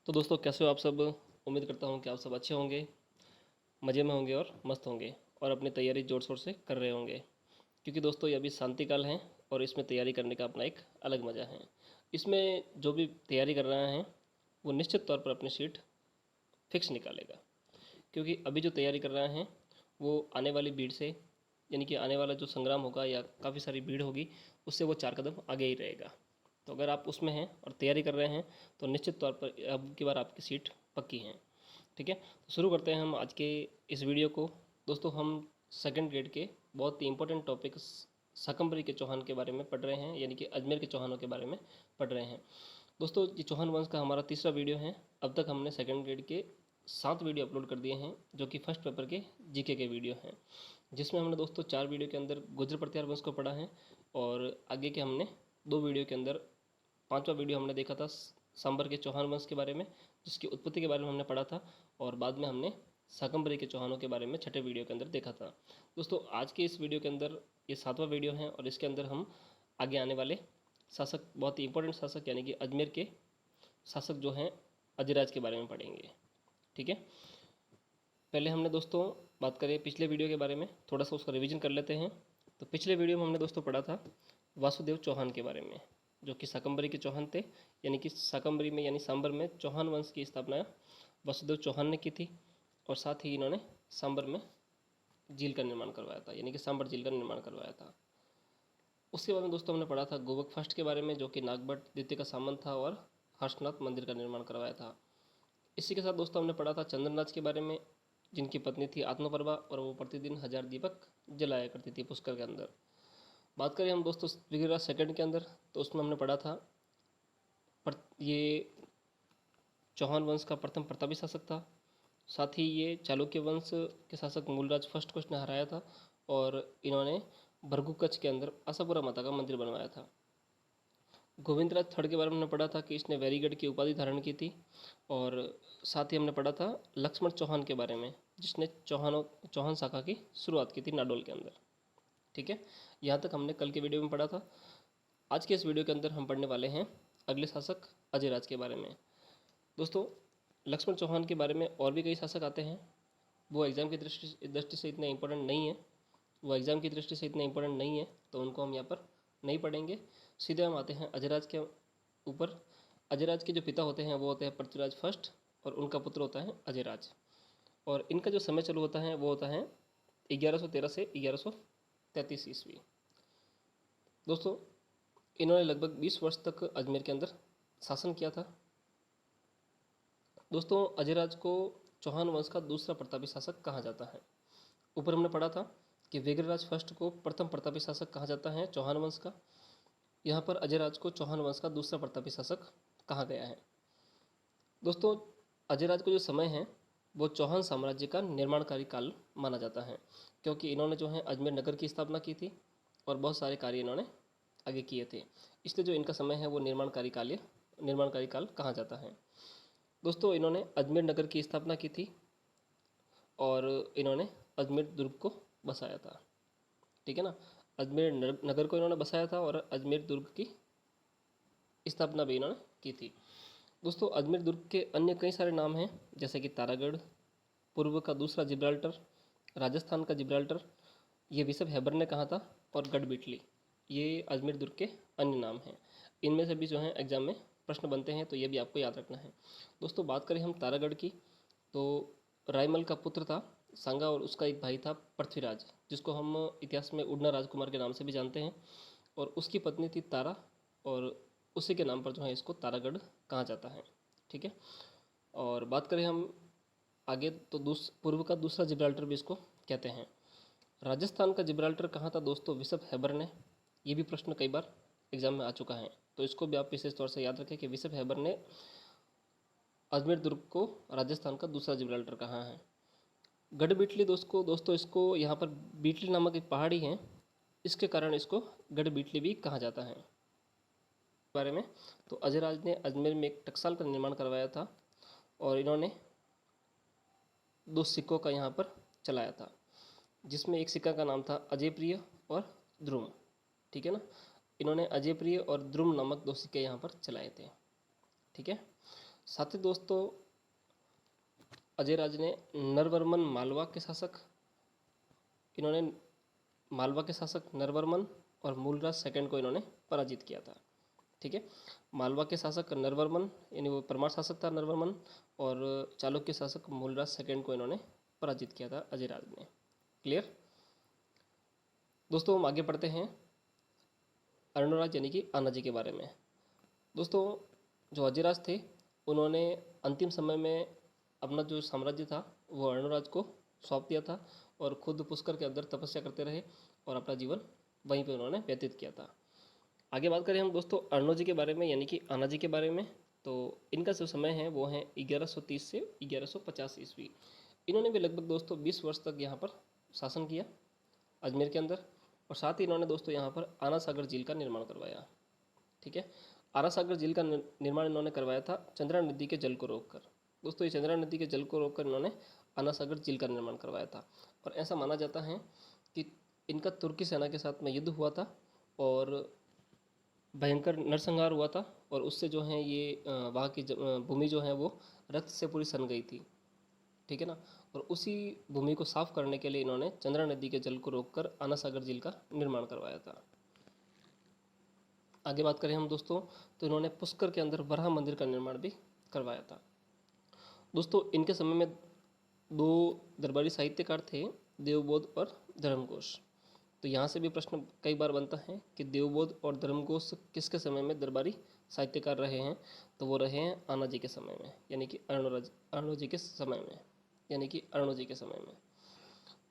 तो दोस्तों कैसे हो आप सब। उम्मीद करता हूँ कि आप सब अच्छे होंगे, मज़े में होंगे और मस्त होंगे और अपनी तैयारी ज़ोर शोर से कर रहे होंगे। क्योंकि दोस्तों ये अभी शांति काल है और इसमें तैयारी करने का अपना एक अलग मज़ा है। इसमें जो भी तैयारी कर रहे हैं वो निश्चित तौर पर अपनी सीट फिक्स निकालेगा। क्योंकि अभी जो तैयारी कर रहे हैं वो आने वाली भीड़ से, यानी कि आने वाला जो संग्राम होगा या काफ़ी सारी भीड़ होगी, उससे वो 4 कदम आगे ही रहेगा। तो अगर आप उसमें हैं और तैयारी कर रहे हैं तो निश्चित तौर पर अब की बार आपकी सीट पक्की है। ठीक है, तो शुरू करते हैं हम आज के इस वीडियो को। दोस्तों हम सेकंड ग्रेड के बहुत ही इंपॉर्टेंट टॉपिक शाकंभरी के चौहान के बारे में पढ़ रहे हैं, यानी कि अजमेर के चौहानों के बारे में पढ़ रहे हैं। दोस्तों ये चौहान वंश का हमारा तीसरा वीडियो है। अब तक हमने सेकंड ग्रेड के 7 वीडियो अपलोड कर दिए हैं, जो कि फर्स्ट पेपर के जीके के वीडियो हैं, जिसमें हमने दोस्तों 4 वीडियो के अंदर गुर्जर प्रत्यार वंश को पढ़ा है और आगे के हमने 2 वीडियो के अंदर 5वां वीडियो हमने देखा था सांबर के चौहान वंश के बारे में, जिसकी उत्पत्ति के बारे में हमने पढ़ा था। और बाद में हमने शाकंभरी के चौहानों के बारे में छठे वीडियो के अंदर देखा था। दोस्तों आज के इस वीडियो के अंदर ये 7वां वीडियो है और इसके अंदर हम आगे आने वाले शासक, बहुत ही इंपॉर्टेंट शासक यानी कि अजमेर के शासक जो हैं अजयराज के बारे में पढ़ेंगे। ठीक है, पहले हमने दोस्तों बात करें पिछले वीडियो के बारे में, थोड़ा सा उसका रिवीजन कर लेते हैं। तो पिछले वीडियो में हमने दोस्तों पढ़ा था वासुदेव चौहान के बारे में, जो कि शाकंभरी के चौहान थे। यानी कि शाकंभरी में यानी सांबर में चौहान वंश की स्थापना वासुदेव चौहान ने की थी और साथ ही इन्होंने सांबर में झील का निर्माण करवाया था, यानी कि सांबर झील का निर्माण करवाया था। उसके बाद में दोस्तों हमने पढ़ा था गोवक फर्स्ट के बारे में, जो कि नागभट्ट द्वितीय का सामंत था और हर्षनाथ मंदिर का निर्माण करवाया था। इसी के साथ दोस्तों हमने पढ़ा था चंद्रनाथ के बारे में, जिनकी पत्नी थी आत्मप्रभा और वो प्रतिदिन 1000 दीपक जलाया करती थी पुष्कर के अंदर। बात करें हम दोस्तों विग्रहराज सेकंड के अंदर, तो उसमें हमने पढ़ा था ये चौहान वंश का प्रथम प्रतापी शासक था। साथ ही ये चालुक्य वंश के शासक मूलराज फर्स्ट को इसने हराया था और इन्होंने भरगु कच्छ के अंदर आशापुरा माता का मंदिर बनवाया था। गोविंदराज थर्ड के बारे में हमने पढ़ा था कि इसने वैरीगढ़ की उपाधि धारण की थी। और साथ ही हमने पढ़ा था लक्ष्मण चौहान के बारे में, जिसने चौहान शाखा की शुरुआत की थी नाडोल के अंदर। ठीक है, यहाँ तक हमने कल के वीडियो में पढ़ा था। आज के इस वीडियो के अंदर हम पढ़ने वाले हैं अगले शासक अजयराज के बारे में। दोस्तों लक्ष्मण चौहान के बारे में और भी कई शासक आते हैं, वो एग्ज़ाम की दृष्टि से इतने इंपॉर्टेंट नहीं है, तो उनको हम यहाँ पर नहीं पढ़ेंगे। सीधे हम आते हैं अजयराज के ऊपर। अजयराज के जो पिता होते हैं वो होते हैं पृथ्वीराज फर्स्ट और उनका पुत्र होता है अजयराज। और इनका जो समय चालू होता है वो होता है 1113 से 1133 ईस्वी। दोस्तों इन्होंने लगभग 20 वर्ष तक अजमेर के अंदर शासन किया था। दोस्तों अजयराज को चौहान वंश का दूसरा प्रतापी शासक कहा जाता है। ऊपर हमने पढ़ा था कि विग्रहराज फर्स्ट को प्रथम प्रतापी शासक कहा जाता है चौहान वंश का। यहाँ पर अजयराज को चौहान वंश का दूसरा प्रतापी शासक कहा गया है। दोस्तों अजयराज को जो समय है वो चौहान साम्राज्य का निर्माणकारी काल माना जाता है, क्योंकि इन्होंने जो है अजमेर नगर की स्थापना की थी और बहुत सारे कार्य इन्होंने आगे किए थे, इसलिए जो इनका समय है वो निर्माणकारी काल कहा जाता है। दोस्तों इन्होंने अजमेर नगर की स्थापना की थी और इन्होंने अजमेर दुर्ग को बसाया था। ठीक है ना, अजमेर नगर को इन्होंने बसाया था और अजमेर दुर्ग की स्थापना भी इन्होंने की थी। दोस्तों अजमेर दुर्ग के अन्य कई सारे नाम हैं, जैसे कि तारागढ़, पूर्व का दूसरा जिब्राल्टर, राजस्थान का जिब्राल्टर, ये भी सब हैबर ने कहा था, और गढ़बिटली, ये अजमेर दुर्ग के अन्य नाम हैं। इनमें से भी जो है एग्जाम में प्रश्न बनते हैं, तो ये भी आपको याद रखना है। दोस्तों बात करें हम तारागढ़ की, तो रायमल का पुत्र था सांगा और उसका एक भाई था पृथ्वीराज, जिसको हम इतिहास में उड़ना राजकुमार के नाम से भी जानते हैं, और उसकी पत्नी थी तारा, और उसी के नाम पर जो है इसको तारागढ़ कहा जाता है। ठीक है, और बात करें हम आगे, तो पूर्व का दूसरा जिब्राल्टर भी इसको कहते हैं। राजस्थान का जिब्राल्टर कहाँ था दोस्तों, विशप हैबर ने। ये भी प्रश्न कई बार एग्जाम में आ चुका है, तो इसको भी आप विशेष तौर से याद रखें कि विशप हैबर ने अजमेर दुर्ग को राजस्थान का दूसरा जिब्राल्टर कहा है। गढ़बिटली दोस्तों इसको यहाँ पर बीटली नामक एक पहाड़ी है, इसके कारण इसको गढ़बिटली भी कहा जाता है। बारे में, तो अजयराज ने अजमेर में एक टकसाल का निर्माण करवाया था और इन्होंने 2 सिक्कों का यहाँ पर चलाया था, जिसमें एक सिक्का का नाम था अजय प्रिय और ध्रुम। ठीक है ना, इन्होंने अजय प्रिय और ध्रुम नामक 2 सिक्के यहाँ पर चलाए थे। ठीक है, साथ ही दोस्तों अजयराज ने नरवर्मन मालवा के शासक, इन्होंने मालवा के शासक नरवर्मन और मूलराज सेकंड को इन्होंने पराजित किया था। ठीक है, मालवा के शासक नरवर्मन यानी वो परमार शासक था नरवर्मन, और चालुक्य शासक मूलराज सेकंड को इन्होंने पराजित किया था अजयराज ने। क्लियर दोस्तों, हम आगे पढ़ते हैं अर्णोराज यानी कि आनाजी के बारे में। दोस्तों जो अजयराज थे उन्होंने अंतिम समय में अपना जो साम्राज्य था वो अर्णोराज को सौंप दिया था और खुद पुष्कर के अंदर तपस्या करते रहे और अपना जीवन वहीं पे उन्होंने व्यतीत किया था। आगे बात करें हम दोस्तों अर्णोजी के बारे में यानी कि आनाजी के बारे में, तो इनका जो समय है वो है 1130 से 1150 ईस्वी। इन्होंने भी लगभग दोस्तों 20 वर्ष तक यहाँ पर शासन किया अजमेर के अंदर, और साथ ही इन्होंने दोस्तों यहाँ पर आना सागर झील का निर्माण करवाया। ठीक है, आरा सागर झील का निर्माण इन्होंने करवाया था चंद्रा नदी के जल को रोककर। दोस्तों ये चंद्रा नदी के जल को रोककर इन्होंने आना सागर झील का निर्माण करवाया था, और ऐसा माना जाता है कि इनका तुर्की सेना के साथ में युद्ध हुआ था और भयंकर नरसंहार हुआ था, और उससे जो है ये वहाँ की भूमि जो है वो रक्त से पूरी सन गई थी। ठीक है ना, और उसी भूमि को साफ करने के लिए इन्होंने चंद्रा नदी के जल को रोककर आना सागर झील का निर्माण करवाया था। आगे बात करें हम दोस्तों तो इन्होंने पुष्कर के अंदर वराह मंदिर का निर्माण भी करवाया था। दोस्तों इनके समय में दो दरबारी साहित्यकार थे, देवबोध और धर्मघोष। तो यहाँ से भी प्रश्न कई बार बनता है कि देवबोध और धर्मघोष किसके समय में दरबारी साहित्यकार रहे हैं, तो वो रहे हैं आना जी के समय में यानी कि अर्णो जी के समय में, यानी कि अर्णो जी के समय में।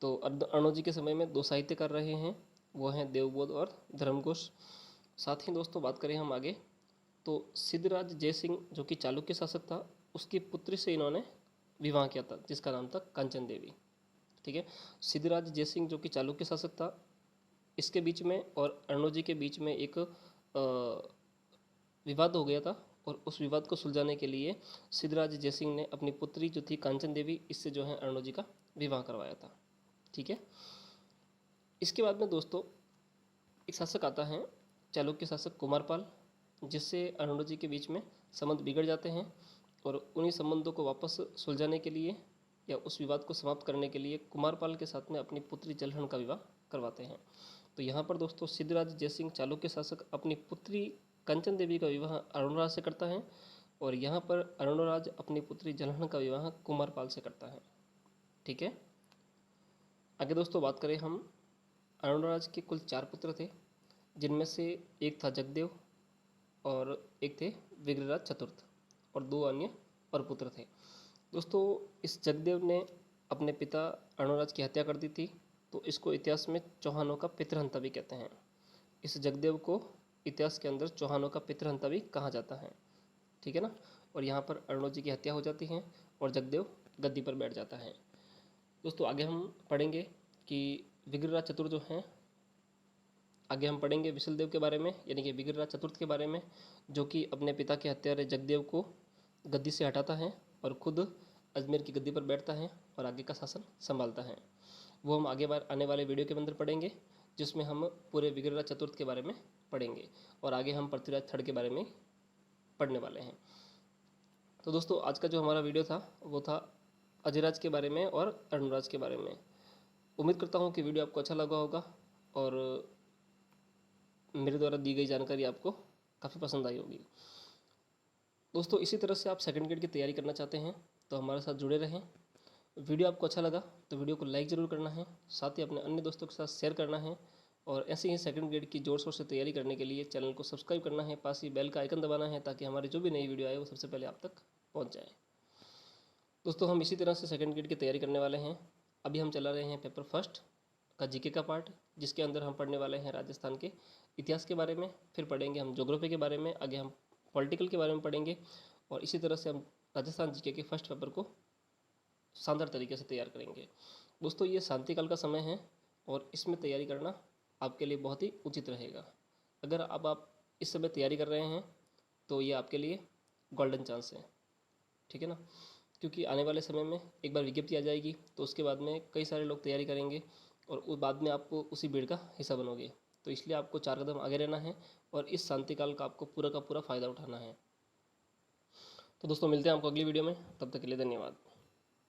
तो अर्णो जी के समय में दो साहित्यकार रहे हैं, वो हैं देवबोध और धर्मघोष। साथ ही दोस्तों बात करें हम आगे तो सिद्धराज जयसिंह जो कि चालुक्य शासक था, उसकी पुत्री से इन्होंने विवाह किया था जिसका नाम था कांचन देवी। ठीक है, सिद्धराज जयसिंह जो कि चालुक्य शासक था, इसके बीच में और अर्णोजी के बीच में एक विवाद हो गया था, और उस विवाद को सुलझाने के लिए सिद्धराज जयसिंह ने अपनी पुत्री जो थी कांचन देवी, इससे जो है अर्णोजी का विवाह करवाया था। ठीक है, इसके बाद में दोस्तों एक शासक आता है चालुक्य शासक कुमारपाल, जिससे अर्णोजी के बीच में संबंध बिगड़ जाते हैं, और उन्हीं संबंधों को वापस सुलझाने के लिए या उस विवाद को समाप्त करने के लिए कुमारपाल के साथ में अपनी पुत्री जलहण का विवाह करवाते हैं। तो यहाँ पर दोस्तों सिद्धराज जयसिंह चालुक्य शासक अपनी पुत्री कंचन देवी का विवाह अरुणराज से करता है, और यहाँ पर अरुणराज अपनी पुत्री जलहण का विवाह कुमारपाल से करता है। ठीक है, आगे दोस्तों बात करें हम अरुणराज के कुल 4 पुत्र थे, जिनमें से एक था जगदेव और एक थे विग्रहराज चतुर्थ, और 2 अन्य परपुत्र थे। दोस्तों इस जगदेव ने अपने पिता अरुणराज की हत्या कर दी थी, तो इसको इतिहास में चौहानों का पितृहंता भी कहते हैं। इस जगदेव को इतिहास के अंदर चौहानों का पितृहंता भी कहा जाता है। ठीक है ना, और यहाँ पर अरुणोजी की हत्या हो जाती है और जगदेव गद्दी पर बैठ जाता है। दोस्तों आगे हम पढ़ेंगे कि विग्रहराज चतुर्थ जो हैं, आगे हम पढ़ेंगे विशलदेव के बारे में यानी कि विग्रहराज चतुर्थ के बारे में, जो कि अपने पिता के हत्यारे जगदेव को गद्दी से हटाता है और खुद अजमेर की गद्दी पर बैठता है और आगे का शासन संभालता है। वो हम आगे बार आने वाले वीडियो के अंदर पढ़ेंगे, जिसमें हम पूरे विग्रहराज चतुर्थ के बारे में पढ़ेंगे, और आगे हम पृथ्वीराज थर्ड के बारे में पढ़ने वाले हैं। तो दोस्तों आज का जो हमारा वीडियो था वो था अजयराज के बारे में और अर्णराज के बारे में। उम्मीद करता हूँ कि वीडियो आपको अच्छा लगा होगा और मेरे द्वारा दी गई जानकारी आपको काफ़ी पसंद आई होगी। दोस्तों इसी तरह से आप सेकंड ग्रेड की तैयारी करना चाहते हैं तो हमारे साथ जुड़े रहें। वीडियो आपको अच्छा लगा तो वीडियो को लाइक ज़रूर करना है, साथ ही अपने अन्य दोस्तों के साथ शेयर करना है, और ऐसे ही सेकंड ग्रेड की जोर शोर से तैयारी करने के लिए चैनल को सब्सक्राइब करना है, पास ही बेल का आइकन दबाना है ताकि हमारी जो भी नई वीडियो आए वो सबसे पहले आप तक पहुँच जाए। दोस्तों हम इसी तरह से सेकंड ग्रेड की तैयारी करने वाले हैं। अभी हम चला रहे हैं पेपर फर्स्ट का जीके का पार्ट, जिसके अंदर हम पढ़ने वाले हैं राजस्थान के इतिहास के बारे में, फिर पढ़ेंगे हम ज्योग्राफी के बारे में, आगे हम पॉलिटिकल के बारे में पढ़ेंगे, और इसी तरह से हम राजस्थान जीके के फर्स्ट पेपर को शानदार तरीके से तैयार करेंगे। दोस्तों ये शांतिकाल का समय है और इसमें तैयारी करना आपके लिए बहुत ही उचित रहेगा। अगर अब आप इस समय तैयारी कर रहे हैं तो ये आपके लिए गोल्डन चांस है। ठीक है ना, क्योंकि आने वाले समय में एक बार विज्ञप्ति आ जाएगी तो उसके बाद में कई सारे लोग तैयारी करेंगे और उस बाद में आपको उसी भीड़ का हिस्सा बनोगे। तो इसलिए आपको 4 कदम आगे रहना है और इस शांतिकाल का आपको पूरा का पूरा फ़ायदा उठाना है। तो दोस्तों मिलते हैं आपको अगली वीडियो में, तब तक के लिए धन्यवाद।